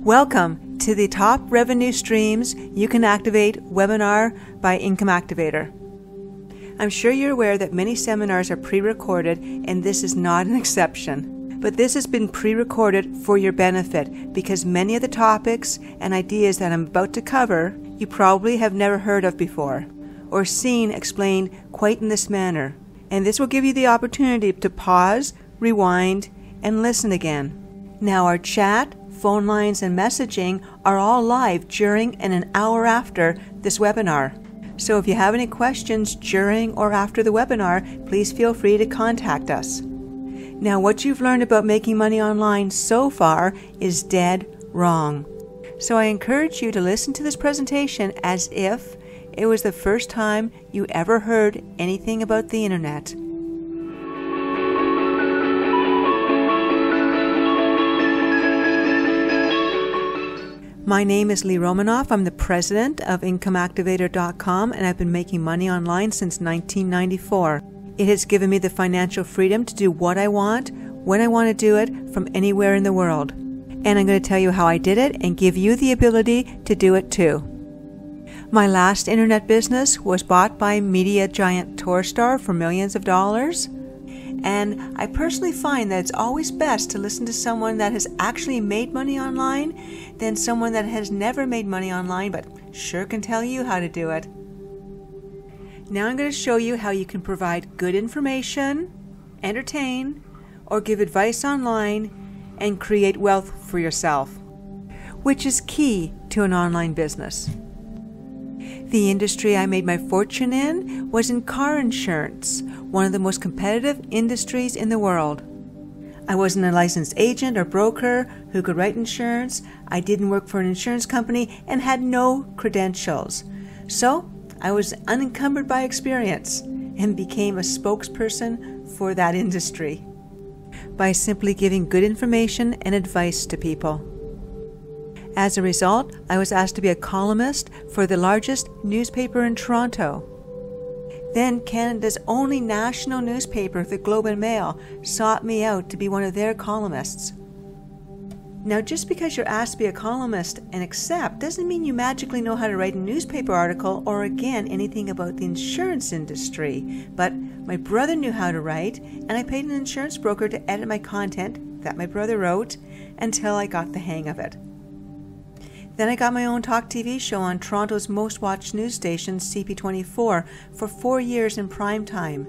Welcome to the top revenue streams you can activate webinar by Income Activator. I'm sure you're aware that many seminars are pre-recorded, and this is not an exception. But this has been pre-recorded for your benefit because many of the topics and ideas that I'm about to cover you probably have never heard of before or seen explained quite in this manner. And this will give you the opportunity to pause, rewind, and listen again. Now our chat, phone lines, and messaging are all live during and an hour after this webinar. So if you have any questions during or after the webinar, please feel free to contact us. Now what you've learned about making money online so far is dead wrong. So I encourage you to listen to this presentation as if it was the first time you ever heard anything about the internet. My name is Lee Romanoff. I'm the president of IncomeActivator.com, and I've been making money online since 1994. It has given me the financial freedom to do what I want, when I want to do it, from anywhere in the world. And I'm going to tell you how I did it and give you the ability to do it too. My last internet business was bought by media giant Torstar for millions of dollars. And I personally find that it's always best to listen to someone that has actually made money online than someone that has never made money online but sure can tell you how to do it. Now I'm going to show you how you can provide good information, entertain, or give advice online and create wealth for yourself, which is key to an online business. The industry I made my fortune in was in car insurance, one of the most competitive industries in the world. I wasn't a licensed agent or broker who could write insurance. I didn't work for an insurance company and had no credentials. So I was unencumbered by experience and became a spokesperson for that industry by simply giving good information and advice to people. As a result, I was asked to be a columnist for the largest newspaper in Toronto. Then Canada's only national newspaper, the Globe and Mail, sought me out to be one of their columnists. Now, just because you're asked to be a columnist and accept doesn't mean you magically know how to write a newspaper article or, again, anything about the insurance industry. But my brother knew how to write, and I paid an insurance broker to edit my content that my brother wrote until I got the hang of it. Then I got my own talk TV show on Toronto's most watched news station, CP24, for 4 years in prime time.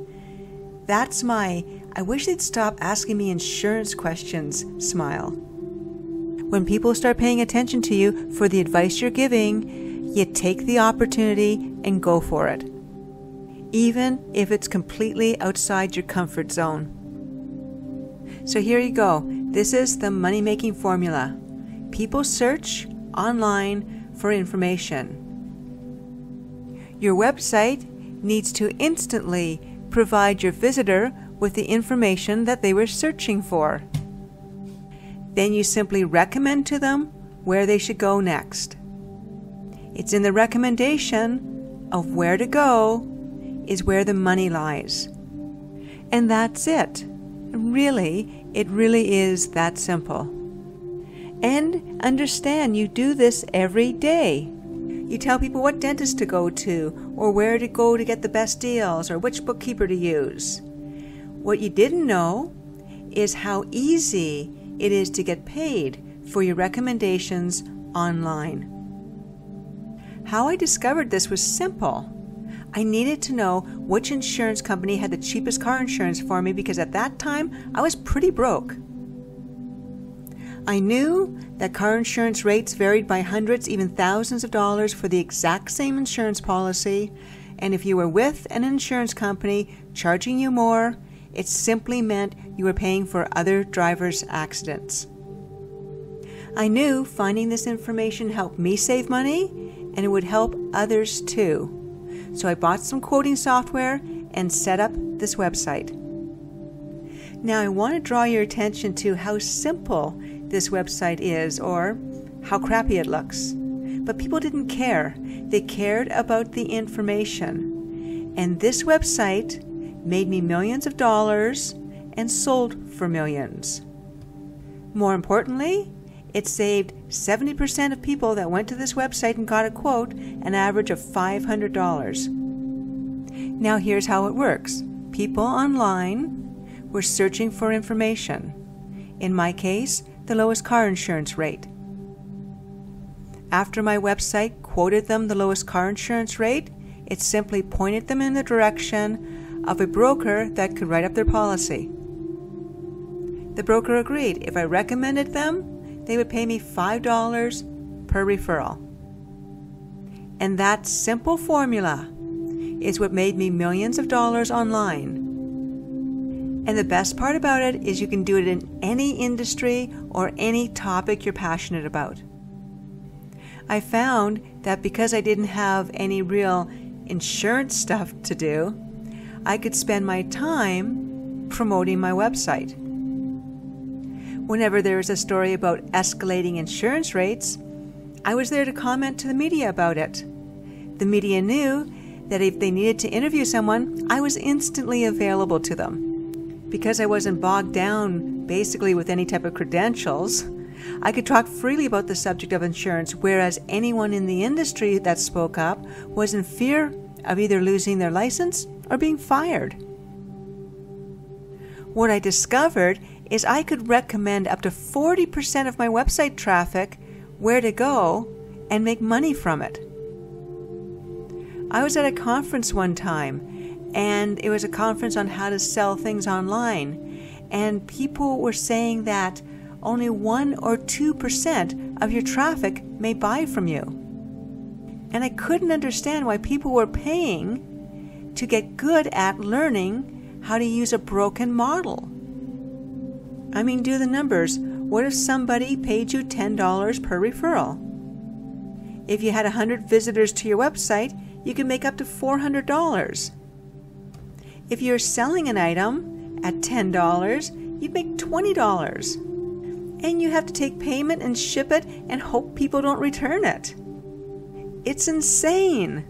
That's my, I wish they'd stop asking me insurance questions, smile. When people start paying attention to you for the advice you're giving, you take the opportunity and go for it, even if it's completely outside your comfort zone. So here you go. This is the money-making formula. People search online for information. Your website needs to instantly provide your visitor with the information that they were searching for. Then you simply recommend to them where they should go next. It's in the recommendation of where to go is where the money lies. And that's it. Really, it really is that simple. And understand you do this every day. You tell people what dentist to go to, or where to go to get the best deals, or which bookkeeper to use. What you didn't know is how easy it is to get paid for your recommendations online. How I discovered this was simple. I needed to know which insurance company had the cheapest car insurance for me because at that time I was pretty broke. I knew that car insurance rates varied by hundreds, even thousands of dollars for the exact same insurance policy, and if you were with an insurance company charging you more, it simply meant you were paying for other drivers' accidents. I knew finding this information helped me save money, and it would help others too. So I bought some quoting software and set up this website. Now I want to draw your attention to how simple this website is, or how crappy it looks. But people didn't care. They cared about the information. And this website made me millions of dollars and sold for millions. More importantly, It saved 70% of people that went to this website and got a quote an average of $500. Now here's how it works. People online were searching for information. In my case, the lowest car insurance rate. After my website quoted them the lowest car insurance rate, it simply pointed them in the direction of a broker that could write up their policy. The broker agreed. If I recommended them, they would pay me $5 per referral. And that simple formula is what made me millions of dollars online. And the best part about it is you can do it in any industry or any topic you're passionate about. I found that because I didn't have any real insurance stuff to do, I could spend my time promoting my website. Whenever there was a story about escalating insurance rates, I was there to comment to the media about it. The media knew that if they needed to interview someone, I was instantly available to them. Because I wasn't bogged down basically with any type of credentials, I could talk freely about the subject of insurance, whereas anyone in the industry that spoke up was in fear of either losing their license or being fired. What I discovered is I could recommend up to 40% of my website traffic where to go and make money from it. I was at a conference one time, and it was a conference on how to sell things online, and people were saying that only 1 or 2% of your traffic may buy from you. And I couldn't understand why people were paying to get good at learning how to use a broken model. I mean, do the numbers. What if somebody paid you $10 per referral? If you had 100 visitors to your website, you could make up to $400. If you're selling an item at $10, you'd make $20. And you have to take payment and ship it and hope people don't return it. It's insane.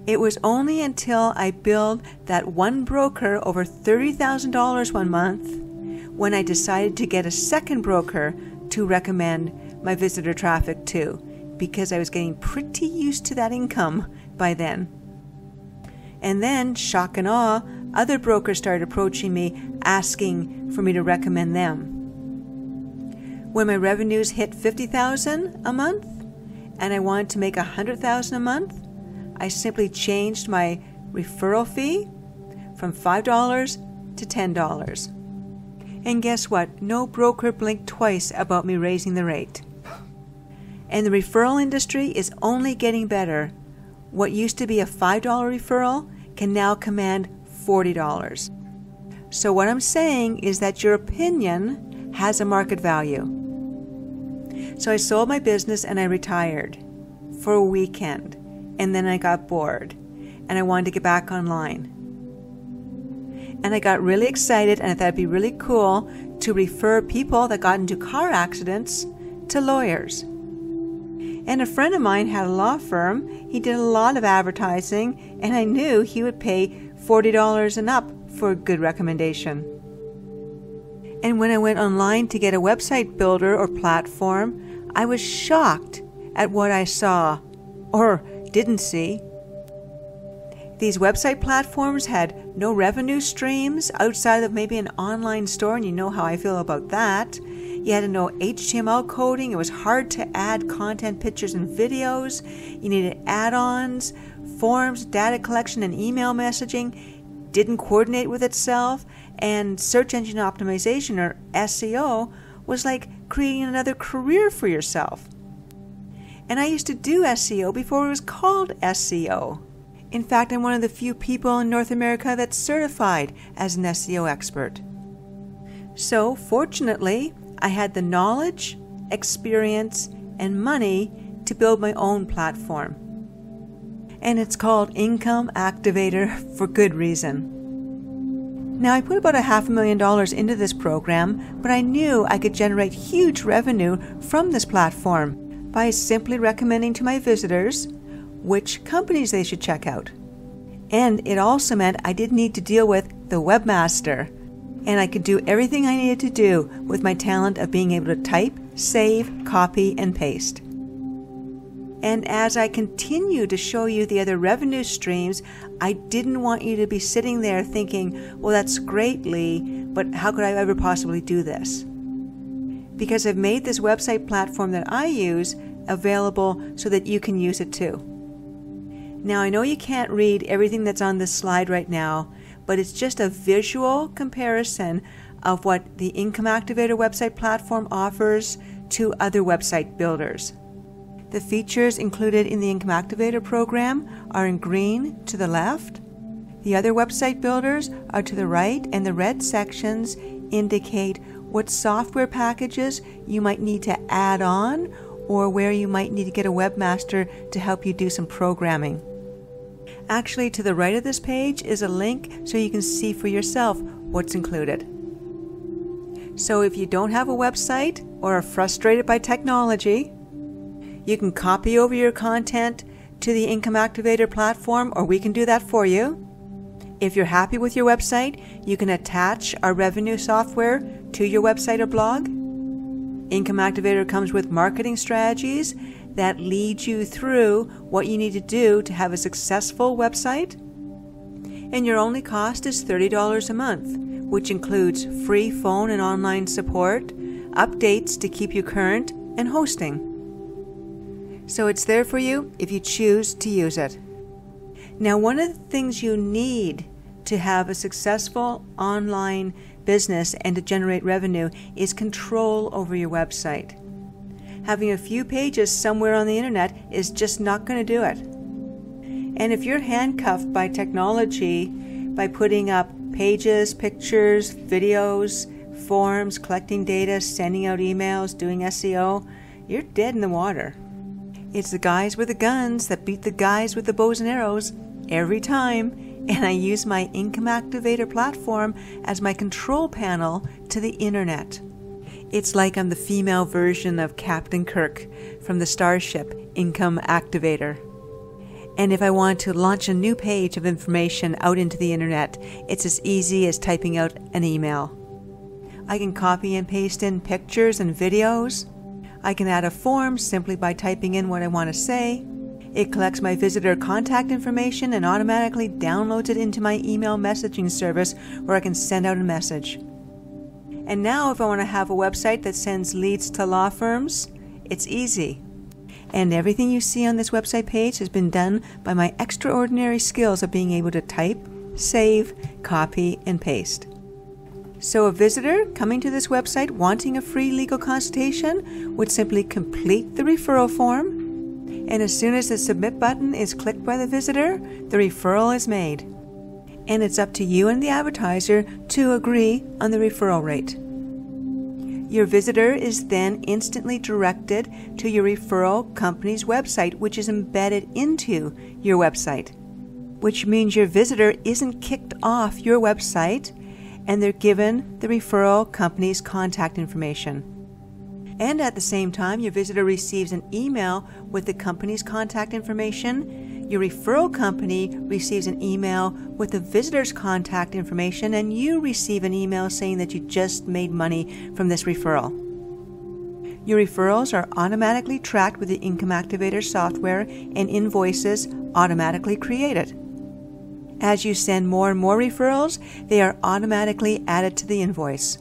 It was only until I billed that one broker over $30,000 one month when I decided to get a second broker to recommend my visitor traffic to, because I was getting pretty used to that income by then. And then, shock and awe, other brokers started approaching me asking for me to recommend them. When my revenues hit $50,000 a month and I wanted to make $100,000 a month, I simply changed my referral fee from $5 to $10. And guess what? No broker blinked twice about me raising the rate. And the referral industry is only getting better. What used to be a $5 referral can now command $40. So what I'm saying is that your opinion has a market value. So I sold my business and I retired for a weekend. And then I got bored and I wanted to get back online. And I got really excited and I thought it'd be really cool to refer people that got into car accidents to lawyers. And a friend of mine had a law firm. He did a lot of advertising and I knew he would pay $40 and up for a good recommendation. And when I went online to get a website builder or platform, I was shocked at what I saw or didn't see. These website platforms had no revenue streams outside of maybe an online store, and you know how I feel about that. You had to know HTML coding. It was hard to add content, pictures, and videos. You needed add-ons, forms, data collection, and email messaging. Didn't coordinate with itself, and search engine optimization, or SEO, was like creating another career for yourself. And I used to do SEO before it was called SEO. In fact, I'm one of the few people in North America that's certified as an SEO expert. So, fortunately, I had the knowledge, experience, and money to build my own platform. And it's called Income Activator for good reason. Now, I put about $500,000 into this program, but I knew I could generate huge revenue from this platform by simply recommending to my visitors which companies they should check out. And it also meant I didn't need to deal with the webmaster. and I could do everything I needed to do with my talent of being able to type, save, copy, and paste. And as I continue to show you the other revenue streams, I didn't want you to be sitting there thinking, well, that's great, Lee, but how could I ever possibly do this? Because I've made this website platform that I use available so that you can use it too. Now, I know you can't read everything that's on this slide right now, but it's just a visual comparison of what the Income Activator website platform offers to other website builders. The features included in the Income Activator program are in green to the left. The other website builders are to the right, and the red sections indicate what software packages you might need to add on or where you might need to get a webmaster to help you do some programming. Actually, to the right of this page is a link so you can see for yourself what's included. So if you don't have a website or are frustrated by technology, you can copy over your content to the Income Activator platform, or we can do that for you. If you're happy with your website, you can attach our revenue software to your website or blog. Income Activator comes with marketing strategies that lead you through what you need to do to have a successful website. And your only cost is $30 a month, which includes free phone and online support, updates to keep you current, and hosting. So it's there for you if you choose to use it. Now, one of the things you need to have a successful online business and to generate revenue is control over your website. Having a few pages somewhere on the internet is just not going to do it. And if you're handcuffed by technology, by putting up pages, pictures, videos, forms, collecting data, sending out emails, doing SEO, you're dead in the water. It's the guys with the guns that beat the guys with the bows and arrows every time, and I use my Income Activator platform as my control panel to the internet. It's like I'm the female version of Captain Kirk from the starship Income Activator. And if I want to launch a new page of information out into the internet, it's as easy as typing out an email. I can copy and paste in pictures and videos. I can add a form simply by typing in what I want to say. It collects my visitor contact information and automatically downloads it into my email messaging service where I can send out a message. And now if I want to have a website that sends leads to law firms, it's easy. And everything you see on this website page has been done by my extraordinary skills of being able to type, save, copy, and paste. So a visitor coming to this website wanting a free legal consultation would simply complete the referral form, and as soon as the submit button is clicked by the visitor, the referral is made. And it's up to you and the advertiser to agree on the referral rate. Your visitor is then instantly directed to your referral company's website, which is embedded into your website, which means your visitor isn't kicked off your website and they're given the referral company's contact information. And at the same time, your visitor receives an email with the company's contact information. Your referral company receives an email with the visitor's contact information, and you receive an email saying that you just made money from this referral. Your referrals are automatically tracked with the Income Activator software, and invoices automatically created. As you send more and more referrals, they are automatically added to the invoice.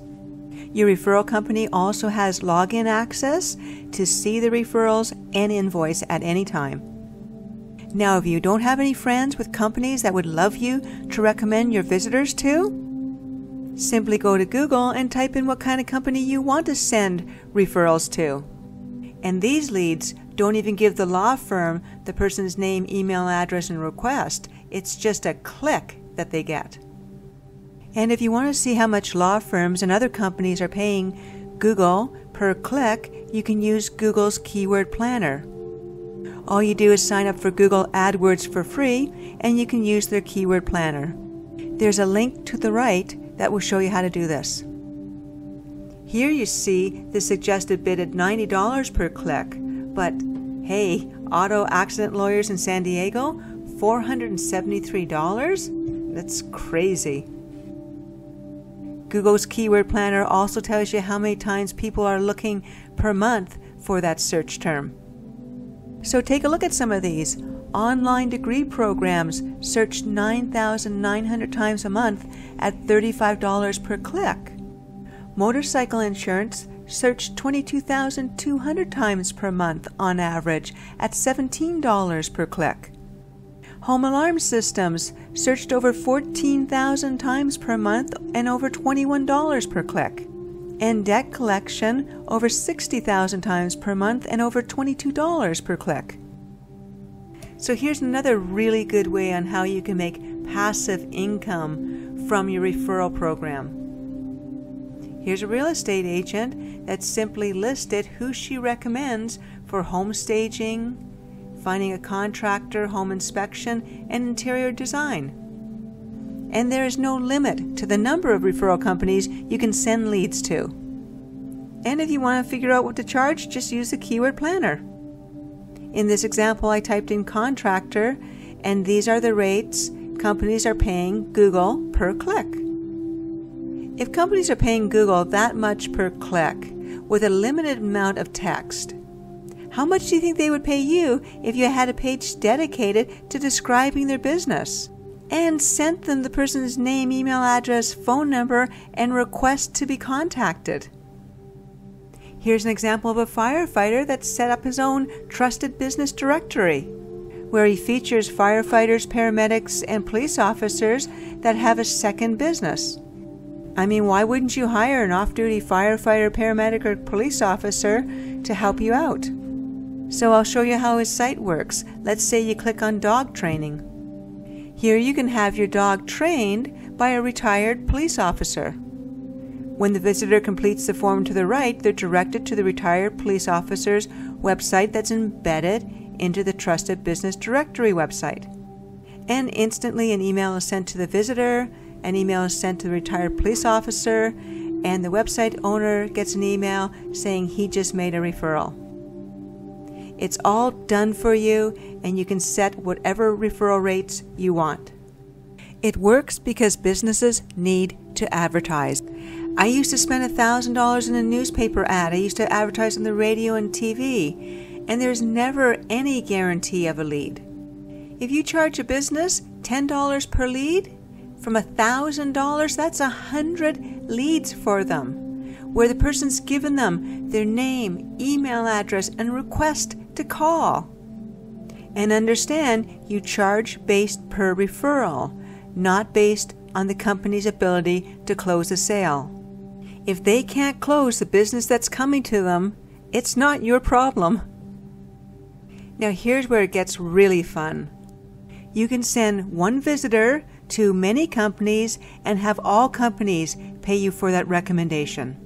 Your referral company also has login access to see the referrals and invoice at any time. Now, if you don't have any friends with companies that would love you to recommend your visitors to, simply go to Google and type in what kind of company you want to send referrals to. And these leads don't even give the law firm the person's name, email address, and request. It's just a click that they get. And if you want to see how much law firms and other companies are paying Google per click, you can use Google's Keyword Planner. All you do is sign up for Google AdWords for free, and you can use their Keyword Planner. There's a link to the right that will show you how to do this. Here you see the suggested bid at $90 per click, but hey, auto accident lawyers in San Diego, $473? That's crazy. Google's Keyword Planner also tells you how many times people are looking per month for that search term. So take a look at some of these. Online degree programs searched 9,900 times a month at $35 per click. Motorcycle insurance searched 22,200 times per month on average at $17 per click. Home alarm systems searched over 14,000 times per month and over $21 per click. And debt collection over 60,000 times per month and over $22 per click. So here's another really good way on how you can make passive income from your referral program. Here's a real estate agent that simply listed who she recommends for home staging, finding a contractor, home inspection, and interior design. And there is no limit to the number of referral companies you can send leads to. And if you want to figure out what to charge, just use the Keyword Planner. In this example, I typed in contractor, and these are the rates companies are paying Google per click. If companies are paying Google that much per click with a limited amount of text, how much do you think they would pay you if you had a page dedicated to describing their business and sent them the person's name, email address, phone number, and request to be contacted? Here's an example of a firefighter that set up his own trusted business directory, where he features firefighters, paramedics, and police officers that have a second business. I mean, why wouldn't you hire an off-duty firefighter, paramedic, or police officer to help you out? So I'll show you how his site works. Let's say you click on dog training. Here you can have your dog trained by a retired police officer. When the visitor completes the form to the right, they're directed to the retired police officer's website that's embedded into the Trusted Business Directory website. And instantly an email is sent to the visitor, an email is sent to the retired police officer, and the website owner gets an email saying he just made a referral. It's all done for you, and you can set whatever referral rates you want. It works because businesses need to advertise. I used to spend $1,000 in a newspaper ad. I used to advertise on the radio and TV, and there's never any guarantee of a lead. If you charge a business $10 per lead, from $1,000, that's 100 leads for them, where the person's given them their name, email address, and request to call. And understand, you charge based per referral, not based on the company's ability to close a sale. If they can't close the business that's coming to them, it's not your problem. Now here's where it gets really fun. You can send one visitor to many companies and have all companies pay you for that recommendation.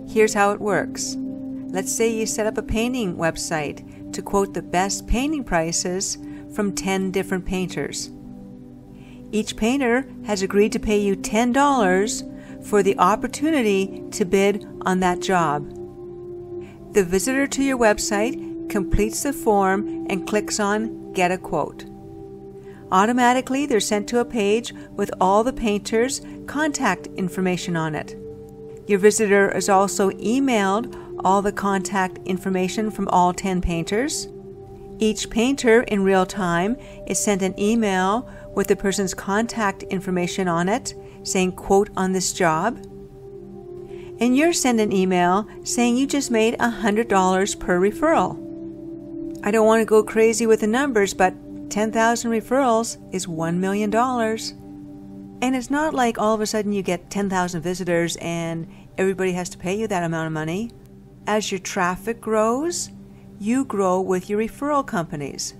Here's how it works. Let's say you set up a painting website to quote the best painting prices from 10 different painters. Each painter has agreed to pay you $10 for the opportunity to bid on that job. The visitor to your website completes the form and clicks on Get a Quote. Automatically, they're sent to a page with all the painters' contact information on it. Your visitor is also emailed all the contact information from all 10 painters. Each painter in real time is sent an email with the person's contact information on it, saying quote on this job. And you're sent an email saying you just made $100 per referral. I don't want to go crazy with the numbers, but 10,000 referrals is $1 million. And it's not like all of a sudden you get 10,000 visitors and everybody has to pay you that amount of money. As your traffic grows, you grow with your referral companies.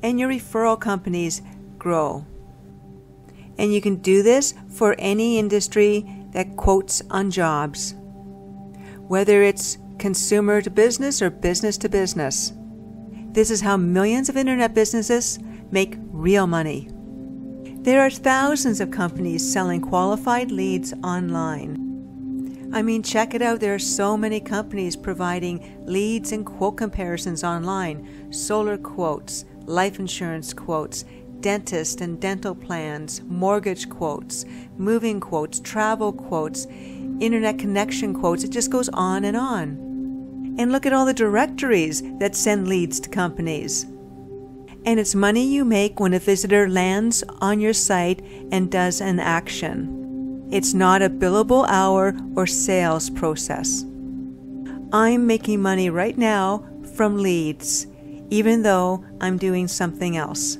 And your referral companies grow. And you can do this for any industry that quotes on jobs, whether it's consumer to business or business to business. This is how millions of internet businesses make real money. There are thousands of companies selling qualified leads online. I mean, check it out. There are so many companies providing leads and quote comparisons online. Solar quotes, life insurance quotes, dentist and dental plans, mortgage quotes, moving quotes, travel quotes, internet connection quotes. It just goes on. And look at all the directories that send leads to companies. And it's money you make when a visitor lands on your site and does an action. It's not a billable hour or sales process. I'm making money right now from leads, even though I'm doing something else.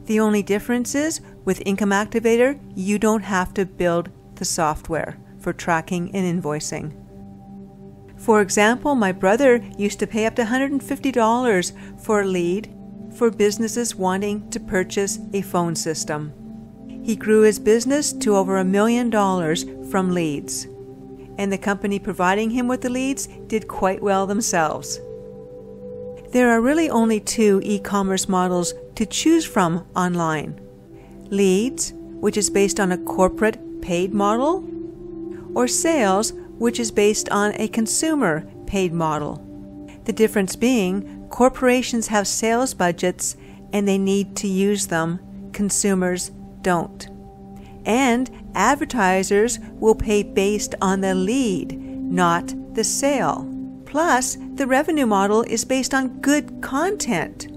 The only difference is, with Income Activator, you don't have to build the software for tracking and invoicing. For example, my brother used to pay up to $150 for a lead for businesses wanting to purchase a phone system. He grew his business to over $1 million from leads, and the company providing him with the leads did quite well themselves. There are really only two e-commerce models to choose from online: leads, which is based on a corporate paid model, or sales, which is based on a consumer paid model. The difference being, corporations have sales budgets and they need to use them. Consumers don't. And advertisers will pay based on the lead, not the sale. Plus, the revenue model is based on good content,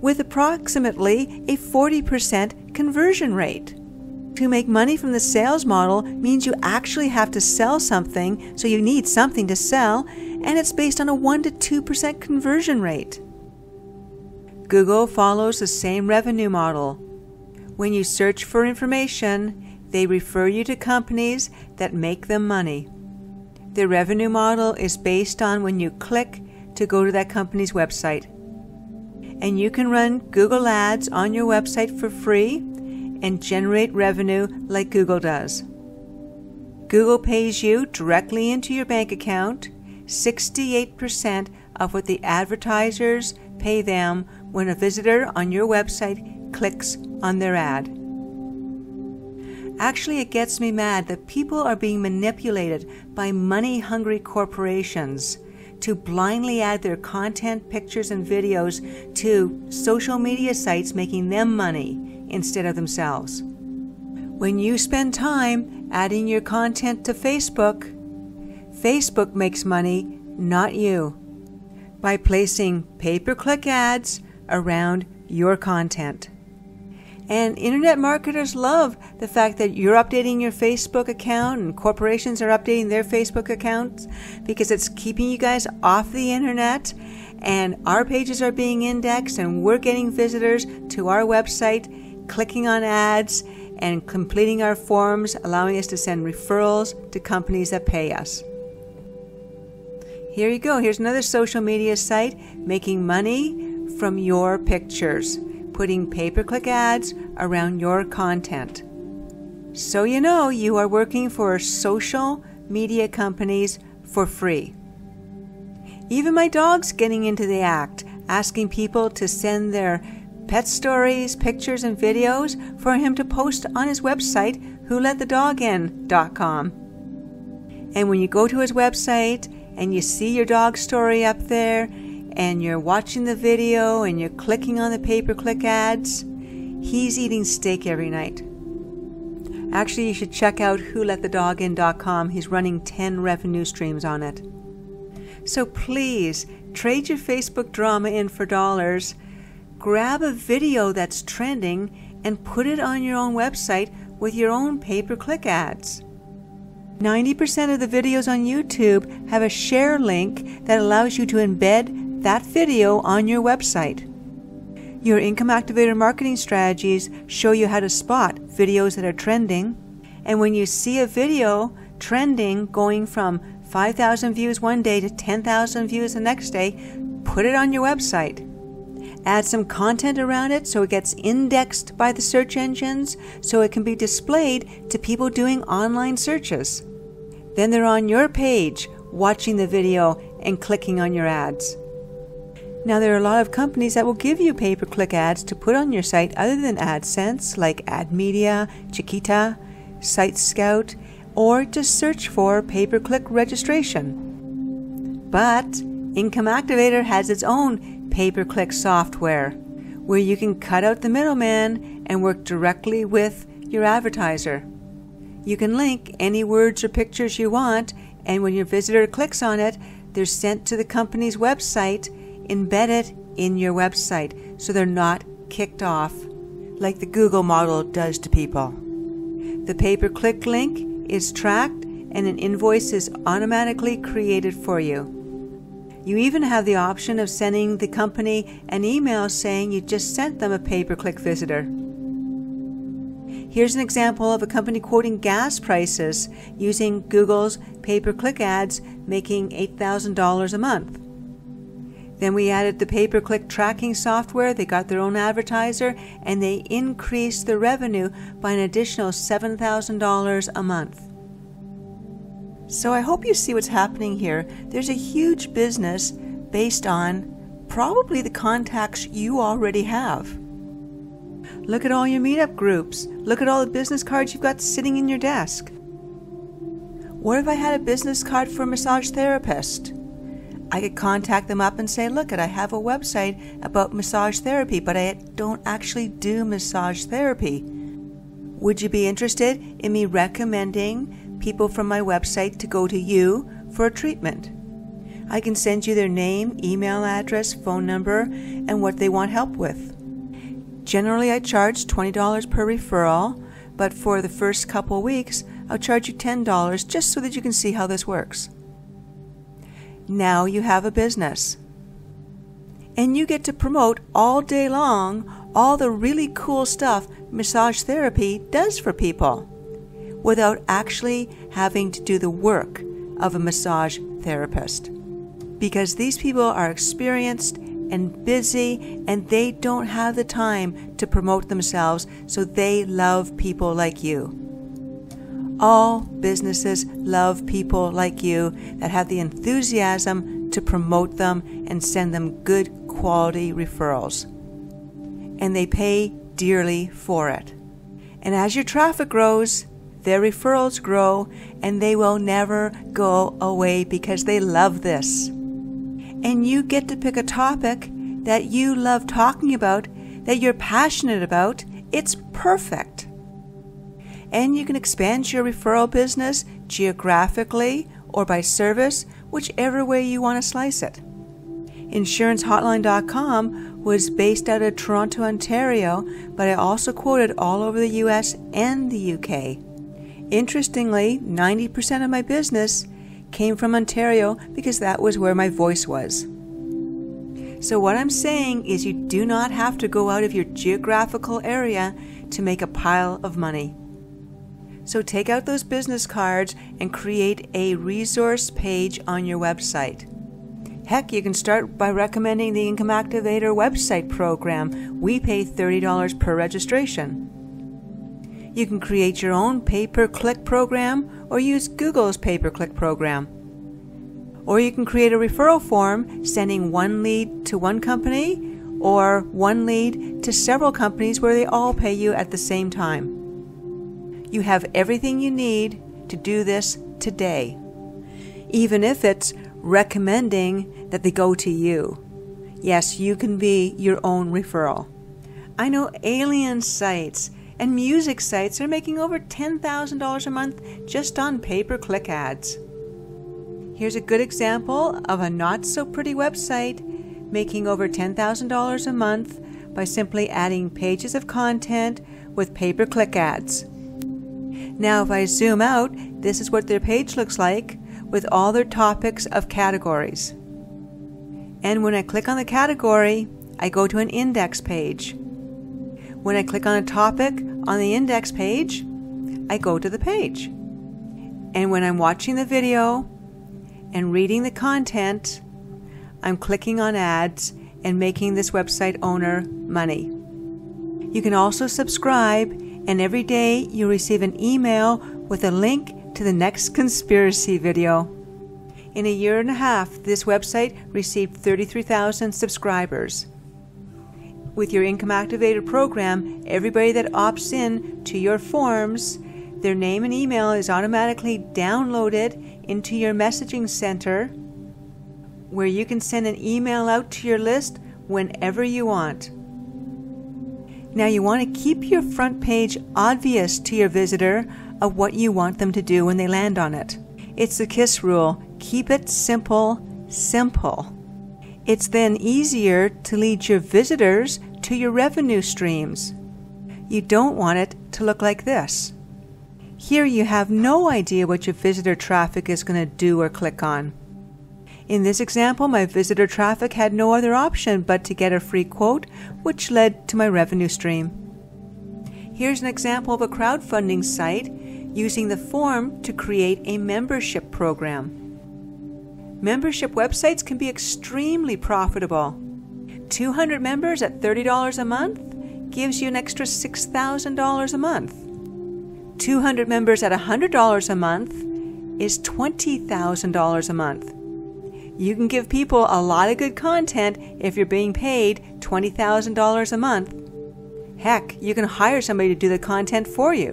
with approximately a 40% conversion rate. To make money from the sales model means you actually have to sell something, so you need something to sell, and it's based on a 1 to 2% conversion rate. Google follows the same revenue model. When you search for information, they refer you to companies that make them money. The revenue model is based on when you click to go to that company's website. And you can run Google Ads on your website for free and generate revenue like Google does. Google pays you directly into your bank account 68% of what the advertisers pay them when a visitor on your website clicks on their ad. Actually, it gets me mad that people are being manipulated by money-hungry corporations to blindly add their content, pictures, and videos to social media sites, making them money instead of themselves. When you spend time adding your content to Facebook, Facebook makes money, not you, by placing pay-per-click ads around your content. And internet marketers love the fact that you're updating your Facebook account and corporations are updating their Facebook accounts, because it's keeping you guys off the internet, and our pages are being indexed and we're getting visitors to our website, clicking on ads and completing our forms, allowing us to send referrals to companies that pay us. Here you go. Here's another social media site making money from your pictures, putting pay-per-click ads around your content. So you know you are working for social media companies for free. Even my dog's getting into the act, asking people to send their pet stories, pictures, and videos for him to post on his website, wholetthedogin.com. And when you go to his website and you see your dog story up there, and you're watching the video and you're clicking on the pay-per-click ads, he's eating steak every night. Actually, you should check out wholetthedogin.com. He's running 10 revenue streams on it. So please, trade your Facebook drama in for dollars. Grab a video that's trending and put it on your own website with your own pay-per-click ads. 90% of the videos on YouTube have a share link that allows you to embed that video on your website. Your Income Activator marketing strategies show you how to spot videos that are trending, and when you see a video trending going from 5,000 views one day to 10,000 views the next day, put it on your website. Add some content around it so it gets indexed by the search engines, so it can be displayed to people doing online searches. Then they're on your page watching the video and clicking on your ads. Now, there are a lot of companies that will give you pay-per-click ads to put on your site other than AdSense, like AdMedia, Chiquita, Site Scout, or just search for pay-per-click registration. But Income Activator has its own pay-per-click software, where you can cut out the middleman and work directly with your advertiser. You can link any words or pictures you want, and when your visitor clicks on it, they're sent to the company's website, embedded in your website, so they're not kicked off like the Google model does to people. The pay-per-click link is tracked and an invoice is automatically created for you. You even have the option of sending the company an email saying you just sent them a pay-per-click visitor. Here's an example of a company quoting gas prices using Google's pay-per-click ads, making $8,000 a month. Then we added the pay-per-click tracking software. They got their own advertiser, and they increased the revenue by an additional $7,000 a month. So I hope you see what's happening here. There's a huge business based on probably the contacts you already have. Look at all your meetup groups. Look at all the business cards you've got sitting in your desk. What if I had a business card for a massage therapist? I could contact them up and say, look, I have a website about massage therapy, but I don't actually do massage therapy. Would you be interested in me recommending people from my website to go to you for a treatment? I can send you their name, email address, phone number, and what they want help with. Generally, I charge $20 per referral, but for the first couple weeks, I'll charge you $10 just so that you can see how this works. Now you have a business. And you get to promote all day long all the really cool stuff massage therapy does for people without actually having to do the work of a massage therapist. Because these people are experienced and busy, and they don't have the time to promote themselves, so they love people like you. All businesses love people like you that have the enthusiasm to promote them and send them good quality referrals. And they pay dearly for it. And as your traffic grows, their referrals grow, and they will never go away because they love this. And you get to pick a topic that you love talking about, that you're passionate about. It's perfect. And you can expand your referral business geographically or by service, whichever way you want to slice it. InsuranceHotline.com was based out of Toronto, Ontario, but I also quoted all over the US and the UK. Interestingly, 90% of my business came from Ontario because that was where my voice was. So what I'm saying is you do not have to go out of your geographical area to make a pile of money. So take out those business cards and create a resource page on your website. Heck, you can start by recommending the Income Activator website program. We pay $30 per registration. You can create your own pay-per-click program or use Google's pay-per-click program. Or you can create a referral form sending one lead to one company or one lead to several companies where they all pay you at the same time. You have everything you need to do this today, even if it's recommending that they go to you. Yes, you can be your own referral. I know alien sites and music sites are making over $10,000 a month just on pay-per-click ads. Here's a good example of a not-so-pretty website making over $10,000 a month by simply adding pages of content with pay-per-click ads. Now, if I zoom out, this is what their page looks like with all their topics of categories. And when I click on the category, I go to an index page. When I click on a topic on the index page, I go to the page. And when I'm watching the video and reading the content, I'm clicking on ads and making this website owner money. You can also subscribe, and every day you receive an email with a link to the next conspiracy video. In a year and a half, this website received 33,000 subscribers. With your Income Activator program, everybody that opts in to your forms, their name and email is automatically downloaded into your messaging center, where you can send an email out to your list whenever you want. Now you want to keep your front page obvious to your visitor of what you want them to do when they land on it. It's the KISS rule. Keep it simple, simple. It's then easier to lead your visitors to your revenue streams. You don't want it to look like this. Here you have no idea what your visitor traffic is going to do or click on. In this example, my visitor traffic had no other option but to get a free quote, which led to my revenue stream. Here's an example of a crowdfunding site using the form to create a membership program. Membership websites can be extremely profitable. 200 members at $30 a month gives you an extra $6,000 a month. 200 members at $100 a month is $20,000 a month. You can give people a lot of good content if you're being paid $20,000 a month. Heck, you can hire somebody to do the content for you.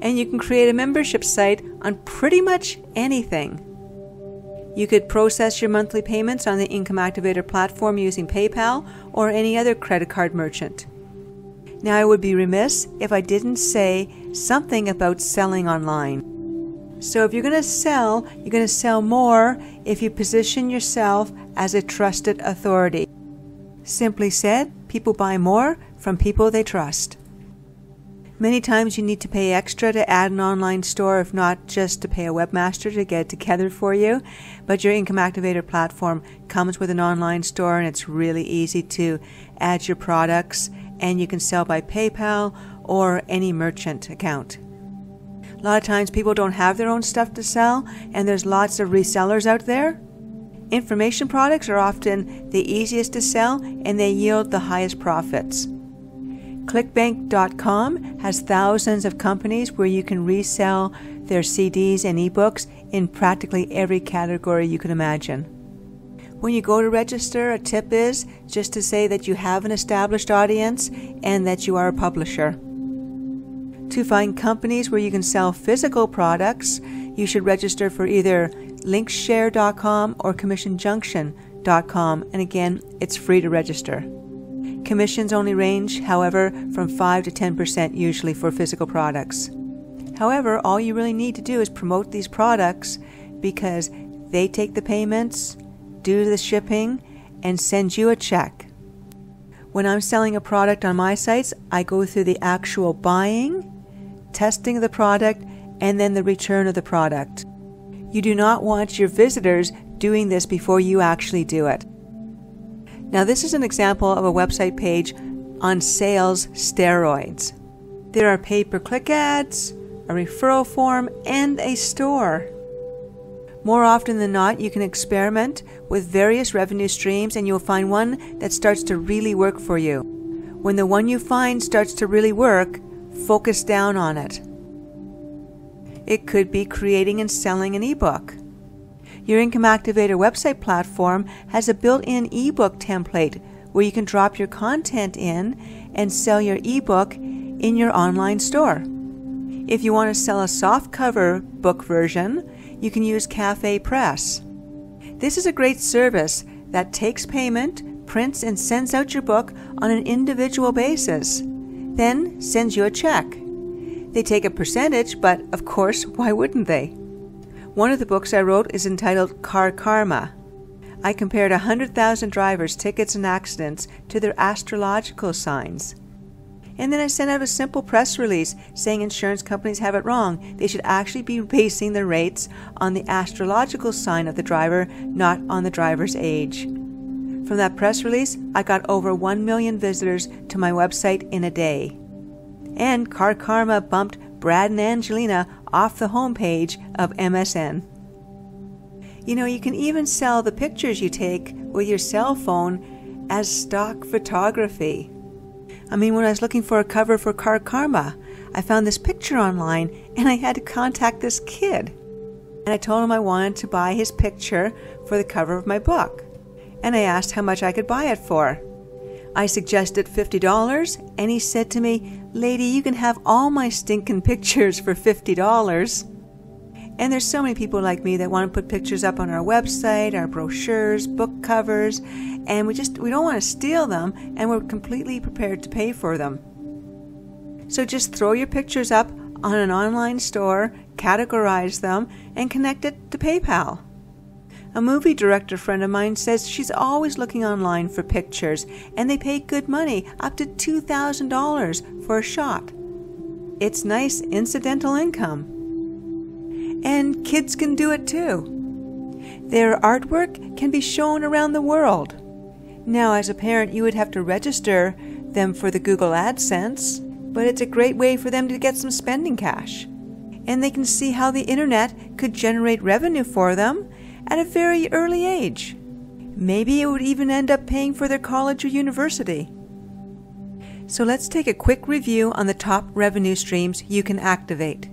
And you can create a membership site on pretty much anything. You could process your monthly payments on the Income Activator platform using PayPal or any other credit card merchant. Now, I would be remiss if I didn't say something about selling online. So if you're going to sell more if you position yourself as a trusted authority. Simply said, people buy more from people they trust. Many times you need to pay extra to add an online store, if not just to pay a webmaster to get it together for you. But your Income Activator platform comes with an online store, and it's really easy to add your products, and you can sell by PayPal or any merchant account. A lot of times people don't have their own stuff to sell, and there's lots of resellers out there. Information products are often the easiest to sell, and they yield the highest profits. ClickBank.com has thousands of companies where you can resell their CDs and ebooks in practically every category you can imagine. When you go to register, a tip is just to say that you have an established audience and that you are a publisher. To find companies where you can sell physical products, you should register for either Linkshare.com or CommissionJunction.com, and again, it's free to register. Commissions only range, however, from 5 to 10% usually for physical products. However, all you really need to do is promote these products because they take the payments, do the shipping, and send you a check. When I'm selling a product on my sites, I go through the actual buying, testing of the product, and then the return of the product. You do not want your visitors doing this before you actually do it. Now, this is an example of a website page on sales steroids. There are pay-per-click ads, a referral form, and a store. More often than not, you can experiment with various revenue streams and you'll find one that starts to really work for you. When the one you find starts to really work, focus down on it. It could be creating and selling an ebook. Your Income Activator website platform has a built-in ebook template where you can drop your content in and sell your ebook in your online store. If you want to sell a softcover book version, you can use Cafe Press. This is a great service that takes payment, prints and sends out your book on an individual basis, then sends you a check. They take a percentage, but of course, why wouldn't they? One of the books I wrote is entitled Karma. I compared 100,000 drivers' tickets and accidents to their astrological signs. And then I sent out a simple press release saying insurance companies have it wrong. They should actually be basing their rates on the astrological sign of the driver, not on the driver's age. From that press release, I got over 1 million visitors to my website in a day. And Karma bumped Brad and Angelina off the homepage of MSN. You know, you can even sell the pictures you take with your cell phone as stock photography. I mean, when I was looking for a cover for Karma, I found this picture online and I had to contact this kid. And I told him I wanted to buy his picture for the cover of my book. And I asked how much I could buy it for. I suggested $50, and he said to me, "Lady, you can have all my stinking pictures for $50. And there's so many people like me that want to put pictures up on our website, our brochures, book covers, and we don't want to steal them, and we're completely prepared to pay for them. So just throw your pictures up on an online store, categorize them, and connect it to PayPal. A movie director friend of mine says she's always looking online for pictures, and they pay good money, up to $2,000 for a shot. It's nice incidental income. And kids can do it too. Their artwork can be shown around the world. Now, as a parent, you would have to register them for the Google AdSense, but it's a great way for them to get some spending cash. And they can see how the internet could generate revenue for them at a very early age. Maybe it would even end up paying for their college or university. So let's take a quick review on the top revenue streams you can activate.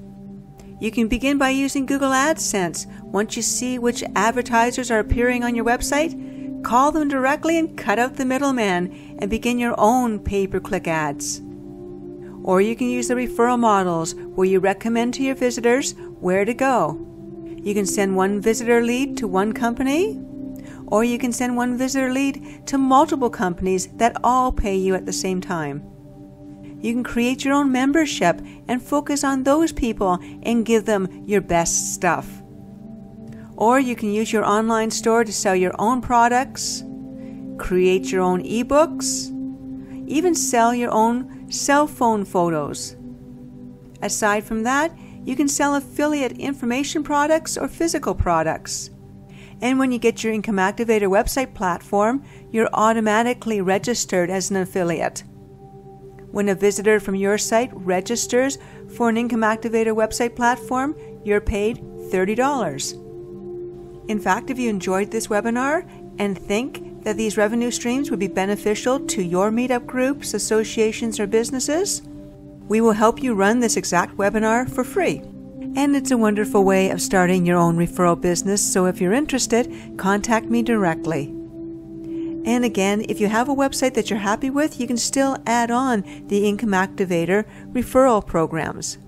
You can begin by using Google AdSense. Once you see which advertisers are appearing on your website, call them directly and cut out the middleman and begin your own pay-per-click ads. Or you can use the referral models where you recommend to your visitors where to go. You can send one visitor lead to one company, or you can send one visitor lead to multiple companies that all pay you at the same time. You can create your own membership and focus on those people and give them your best stuff. Or you can use your online store to sell your own products, create your own ebooks, even sell your own cell phone photos. Aside from that, you can sell affiliate information products or physical products. And when you get your Income Activator website platform, you're automatically registered as an affiliate. When a visitor from your site registers for an Income Activator website platform, you're paid $30. In fact, if you enjoyed this webinar and think that these revenue streams would be beneficial to your meetup groups, associations, or businesses, we will help you run this exact webinar for free. And it's a wonderful way of starting your own referral business, so if you're interested, contact me directly. And again, if you have a website that you're happy with, you can still add on the Income Activator referral programs.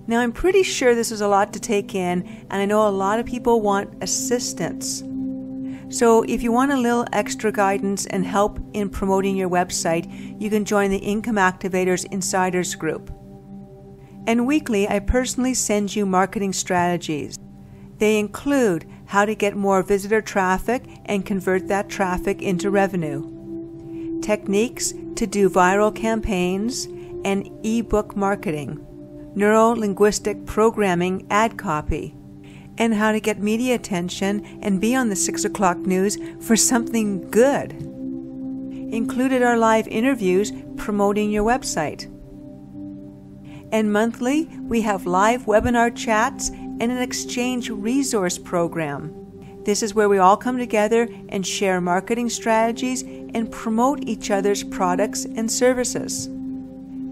Now, I'm pretty sure this is a lot to take in, and I know a lot of people want assistance. So if you want a little extra guidance and help in promoting your website, you can join the Income Activators Insiders group. And weekly, I personally send you marketing strategies. They include how to get more visitor traffic and convert that traffic into revenue, techniques to do viral campaigns and ebook marketing, neuro-linguistic programming ad copy, and how to get media attention and be on the 6 o'clock news for something good. Included are live interviews promoting your website. And monthly, we have live webinar chats and an exchange resource program. This is where we all come together and share marketing strategies and promote each other's products and services.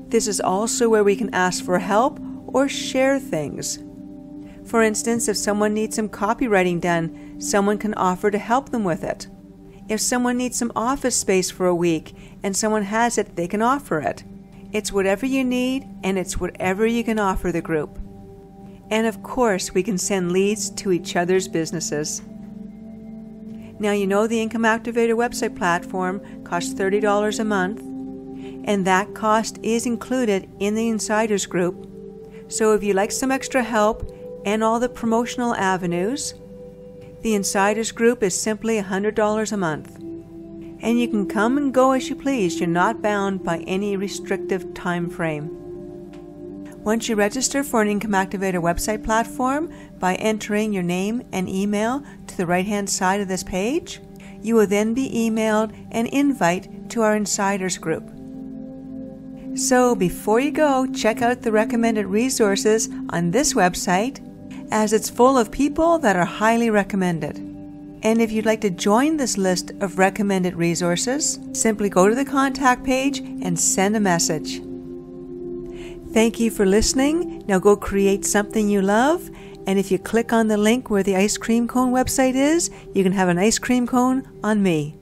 This is also where we can ask for help or share things. For instance, if someone needs some copywriting done, someone can offer to help them with it. If someone needs some office space for a week and someone has it, they can offer it. It's whatever you need, and it's whatever you can offer the group. And of course, we can send leads to each other's businesses. Now, you know the Income Activator website platform costs $30 a month, and that cost is included in the Insiders group. So if you like some extra help and all the promotional avenues, the Insiders group is simply $100 a month. And you can come and go as you please. You're not bound by any restrictive time frame. Once you register for an Income Activator website platform by entering your name and email to the right-hand side of this page, you will then be emailed an invite to our Insiders group. So before you go, check out the recommended resources on this website, as it's full of people that are highly recommended. And if you'd like to join this list of recommended resources, simply go to the contact page and send a message. Thank you for listening. Now go create something you love. And if you click on the link where the ice cream cone website is, you can have an ice cream cone on me.